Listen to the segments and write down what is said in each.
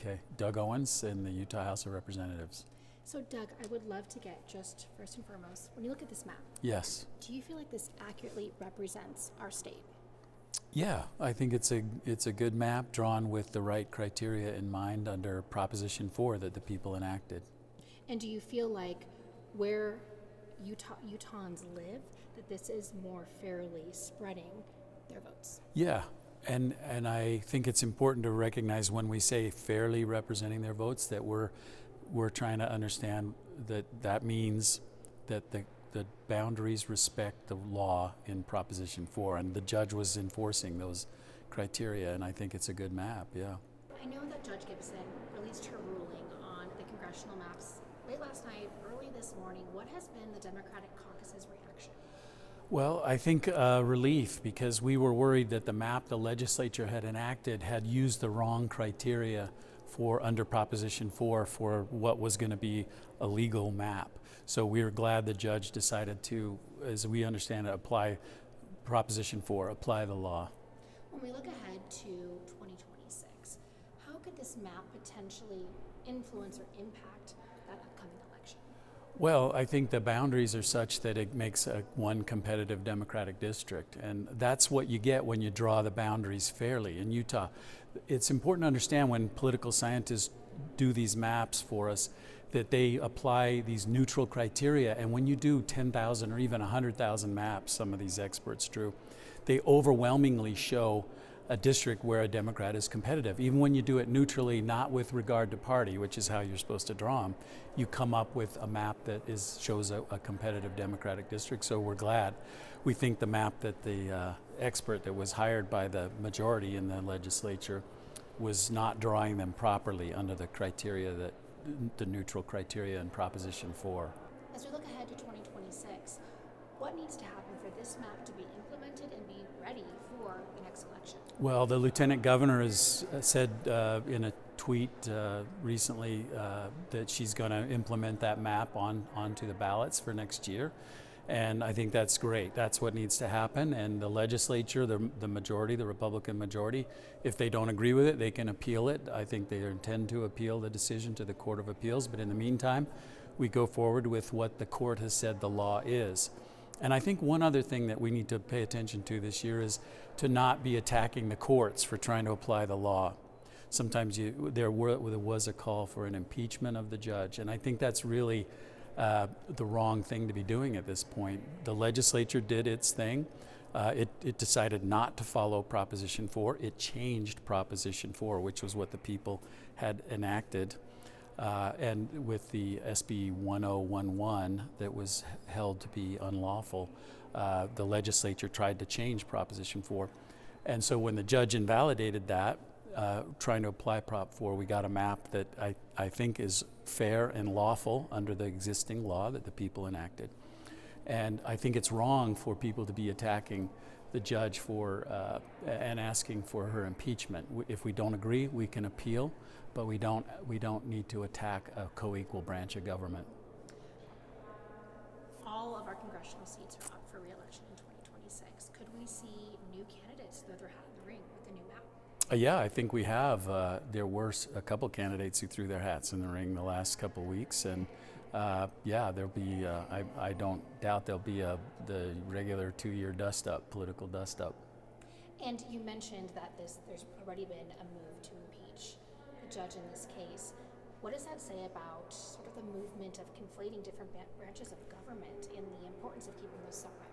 Okay, Doug Owens in the Utah House of Representatives. So Doug, I would love to get just first and foremost, when you look at this map, Yes. do you feel like this accurately represents our state? Yeah, I think it's a good map drawn with the right criteria in mind under Proposition 4 that the people enacted. And do you feel like where Utahns live, that this is more fairly spreading their votes? Yeah, and I think it's important to recognize when we say fairly representing their votes that we're trying to understand that means that the boundaries respect the law in Proposition 4, and the judge was enforcing those criteria, and I think it's a good map, yeah. I know that Judge Gibson released her ruling on the congressional maps late last night, early this morning. What has been the Democratic caucus's reaction? Well, I think relief, because we were worried that the map the legislature had enacted had used the wrong criteria for under Proposition 4 for what was going to be a legal map. So we were glad the judge decided to, as we understand it, apply Proposition 4, apply the law. When we look ahead to 2026, how could this map potentially influence or impact that upcoming election? Well, I think the boundaries are such that it makes one competitive Democratic district, and that's what you get when you draw the boundaries fairly. In Utah, it's important to understand when political scientists do these maps for us that they apply these neutral criteria, and when you do 10,000 or even 100,000 maps, some of these experts drew, they overwhelmingly show a district where a Democrat is competitive. Even when you do it neutrally, not with regard to party, which is how you're supposed to draw them, you come up with a map that shows a competitive Democratic district. So we're glad. We think the map that the expert that was hired by the majority in the legislature was not drawing them properly under the criteria that the neutral criteria in Proposition 4. As we look ahead to 2026, what needs to happen for this map to be implemented and be ready for the next election? Well, the lieutenant governor has said in a tweet recently that she's going to implement that map onto the ballots for next year. And I think that's great. That's what needs to happen. And the legislature, the majority, the Republican majority, if they don't agree with it, they can appeal it. I think they intend to appeal the decision to the Court of Appeals. But in the meantime, we go forward with what the court has said the law is. And I think one other thing that we need to pay attention to this year is to not be attacking the courts for trying to apply the law. Sometimes there was a call for an impeachment of the judge, and I think that's really the wrong thing to be doing at this point. The legislature did its thing. It decided not to follow Proposition 4. It changed Proposition 4, which was what the people had enacted. And with the SB 1011 that was held to be unlawful, the legislature tried to change Proposition 4. And so when the judge invalidated that, trying to apply Prop 4, we got a map that I think is fair and lawful under the existing law that the people enacted. And I think it's wrong for people to be attacking the judge for and asking for her impeachment. If we don't agree, we can appeal, but we don't need to attack a co-equal branch of government. All of our congressional seats are up for re-election in 2026. Could we see new candidates throw their hat in the ring with the new map? Yeah, I think we have. There were a couple candidates who threw their hats in the ring the last couple weeks, and yeah, there'll be. I don't doubt there'll be the regular 2-year political dust-up. And you mentioned that there's already been a move to impeach the judge in this case. What does that say about sort of the movement of conflating different branches of government and the importance of keeping those separate?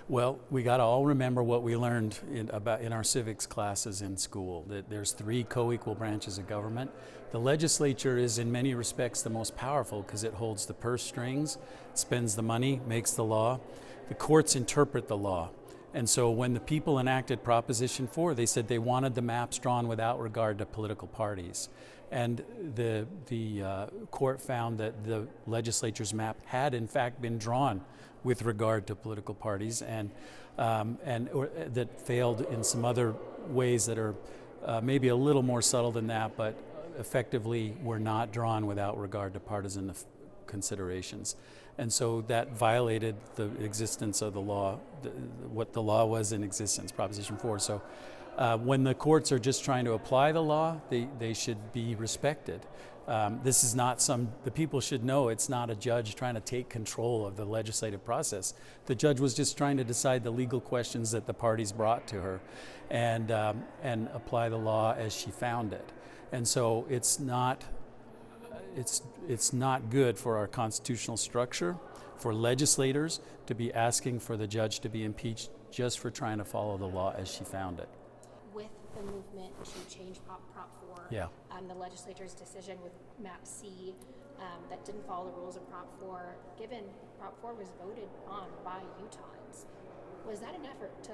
Well, we got to all remember what we learned in our civics classes in school, that there's 3 co-equal branches of government. The legislature is in many respects the most powerful because it holds the purse strings, spends the money, makes the law. The courts interpret the law. And so when the people enacted Proposition 4, they said they wanted the maps drawn without regard to political parties. And the court found that the legislature's map had in fact been drawn with regard to political parties, and that failed in some other ways that are maybe a little more subtle than that, but effectively were not drawn without regard to partisan considerations. And so that violated the existence of the law, what the law was in existence, Proposition 4. So When the courts are just trying to apply the law, they should be respected. This is not the people should know it's not a judge trying to take control of the legislative process. The judge was just trying to decide the legal questions that the parties brought to her and apply the law as she found it. And so it's not good for our constitutional structure for legislators to be asking for the judge to be impeached just for trying to follow the law as she found it. With the movement to change Prop 4, yeah. The legislature's decision with Map C that didn't follow the rules of Prop 4, given Prop 4 was voted on by Utahns, was that an effort to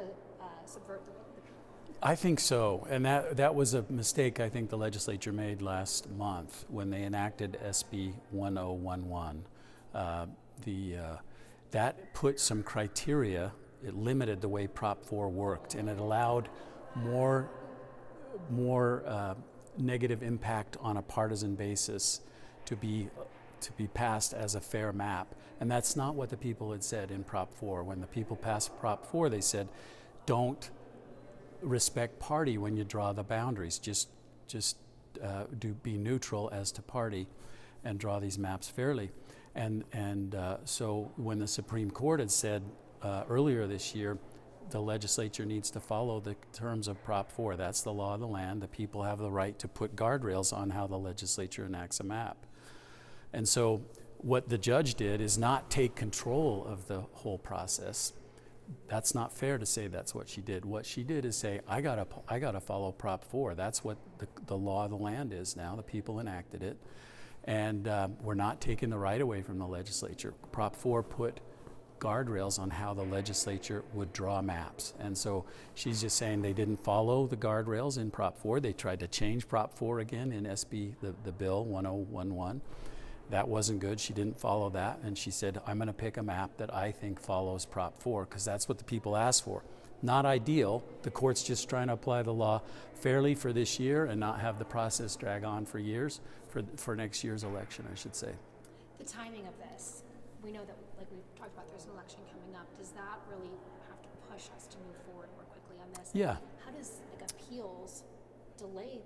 subvert the people? I think so, and that was a mistake I think the legislature made last month when they enacted SB 1011. That put some criteria. It limited the way Prop 4 worked, and it allowed more negative impact on a partisan basis to be passed as a fair map. And that's not what the people had said in Prop 4. When the people passed Prop 4, they said, don't respect party when you draw the boundaries. Just be neutral as to party and draw these maps fairly. And so when the Supreme Court had said earlier this year, the legislature needs to follow the terms of Prop 4. That's the law of the land. The people have the right to put guardrails on how the legislature enacts a map. And so what the judge did is not take control of the whole process. That's not fair to say that's what she did. What she did is say, I gotta follow Prop 4. That's what the law of the land is now. The people enacted it. And we're not taking the right away from the legislature. Prop 4 put guardrails on how the legislature would draw maps. And so she's just saying they didn't follow the guardrails in Prop 4. They tried to change Prop 4 again in SB, the bill 1011. That wasn't good. She didn't follow that. And she said, I'm going to pick a map that I think follows Prop 4 because that's what the people asked for. Not ideal. The court's just trying to apply the law fairly for this year and not have the process drag on for years, for next year's election, I should say. The timing of this, we know that, like we've talked about, there's an election coming up. Does that really have to push us to move forward more quickly on this? Yeah. How does appeals delay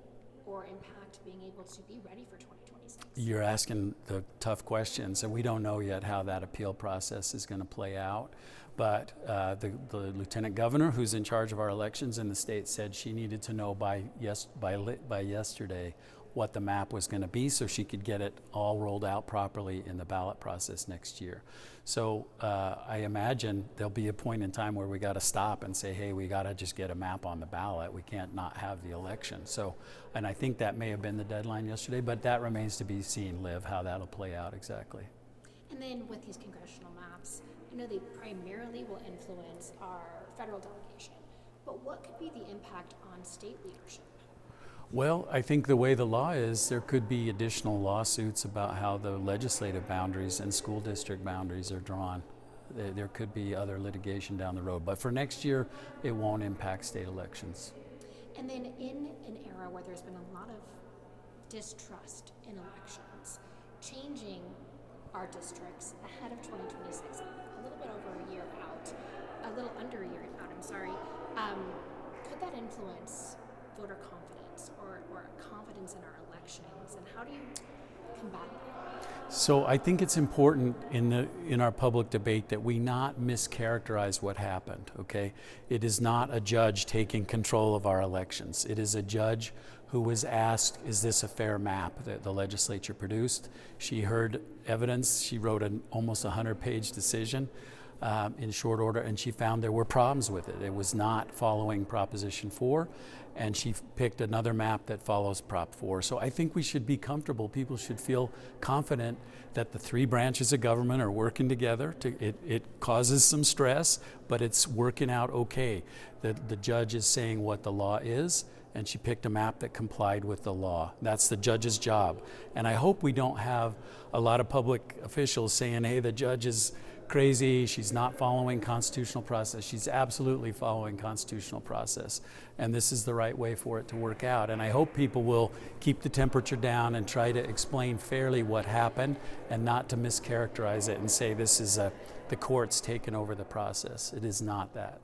or impact being able to be ready for 2026? You're asking the tough questions, and we don't know yet how that appeal process is going to play out. But the lieutenant governor, who's in charge of our elections in the state, said she needed to know by yesterday what the map was going to be so she could get it all rolled out properly in the ballot process next year. So I imagine there'll be a point in time where we got to stop and say, hey, we got to just get a map on the ballot. We can't not have the election. So, and I think that may have been the deadline yesterday, but that remains to be seen, Liv, how that'll play out exactly. And then with these congressional maps, I know they primarily will influence our federal delegation, but what could be the impact on state leadership? Well, I think the way the law is, there could be additional lawsuits about how the legislative boundaries and school district boundaries are drawn. There could be other litigation down the road, but for next year, it won't impact state elections. And then in an era where there's been a lot of distrust in elections, changing our districts ahead of 2026, a little bit over a year out, a little under a year out, I'm sorry, could that influence voter confidence or confidence in our elections, and how do you combat that? So I think it's important in our public debate that we not mischaracterize what happened, okay? It is not a judge taking control of our elections. It is a judge who was asked, is this a fair map that the legislature produced? She heard evidence. She wrote an almost 100-page decision in short order, and she found there were problems with it. It was not following Proposition 4, and she picked another map that follows Prop 4. So I think we should be comfortable. People should feel confident that the three branches of government are working together. It causes some stress, but it's working out okay. The judge is saying what the law is, and she picked a map that complied with the law. That's the judge's job. And I hope we don't have a lot of public officials saying, hey, the judge is crazy, she's not following constitutional process. She's absolutely following constitutional process. And this is the right way for it to work out. And I hope people will keep the temperature down and try to explain fairly what happened and not to mischaracterize it and say this is the court's taken over the process. It is not that.